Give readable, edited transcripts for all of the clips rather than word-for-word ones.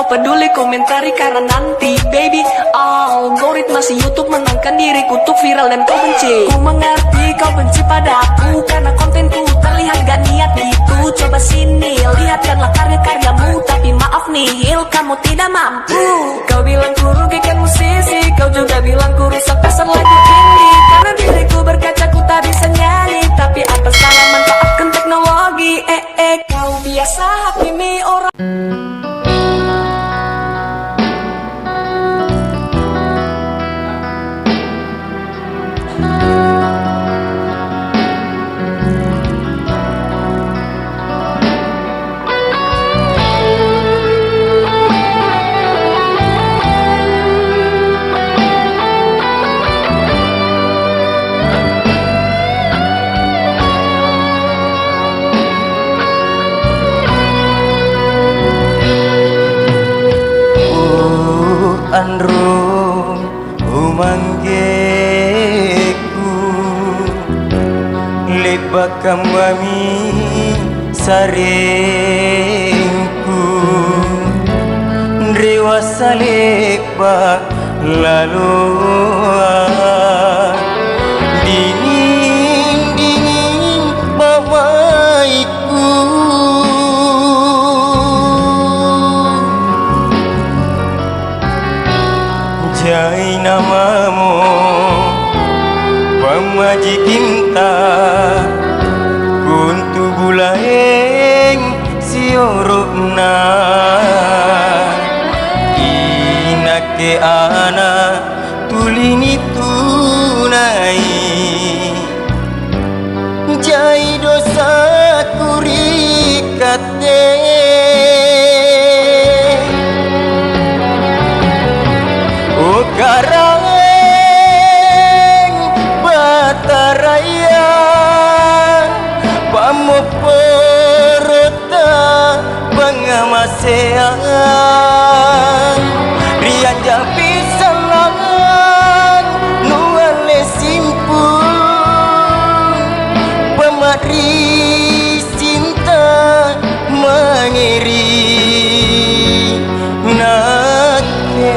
kau peduli komentari karena nanti baby algoritma si YouTube menangkan diriku untuk viral dan kau benci. Ku mengerti kau benci padaku karena kontenku terlihat gak niat gitu. Coba sini lihatkanlah karya-karyamu, tapi maaf nihil kamu tidak mampu. Kau bilang ku rugikan musisi, kau juga bilang ku rusak pasar lagu indie. Karena diriku berkaca ku tak bisa nyanyi, tapi apa salah manfaatkan teknologi. Kau biasa hakimi orang. Andro umanggeku lebakam wami saringku ndrewasa lebak lalu dingin mamaiku jai namamu pamaji kinta kuntu bulaeng siorokna inake ana tulini tunai jai dosa kurikate Garang bataraya pamoporota pangamasean riaja pisalan nuale simpun pematri cinta mengiri nake.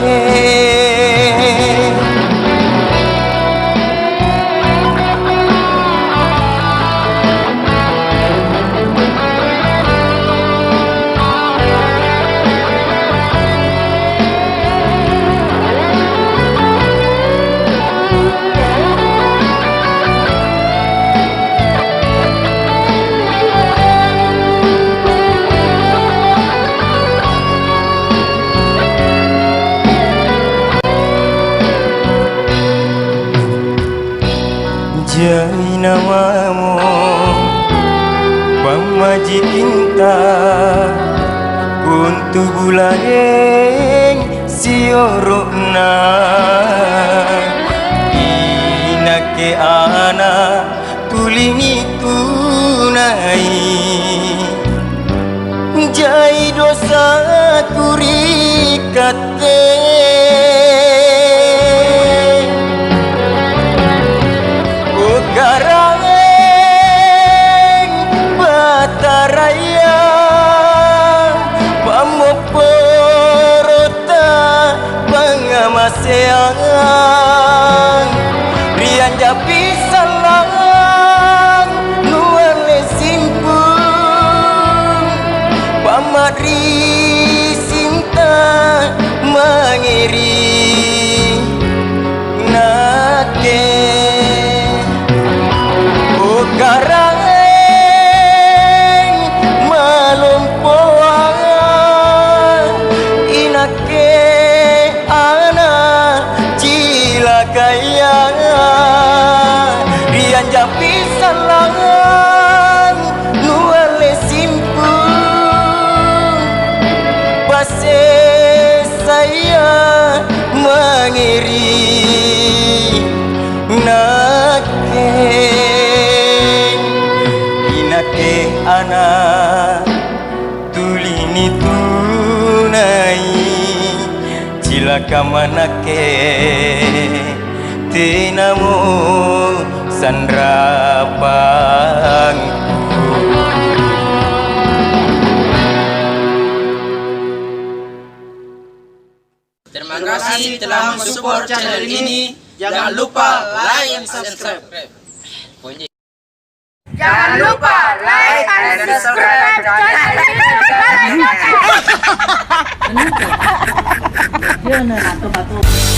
Jai namamu pamaji kinta kuntu bulaeng siorokna inake ana tulingi tunai jai dosa kurikate garang bataraya pamoporota pangamasean rianja pisalang nuale simpun pamadri sinta mangiri nake garang malumpuan inake ana cilakaya rianja pisalangan nuale simpun pase saya mengiri nake anak tulini tunai cilaka manake tinamu sandrapangku. kasih telah mensupport channel ini. Jangan lupa like and subscribe. Jangan lupa like and subscribe channel ini. Dia na nato bato.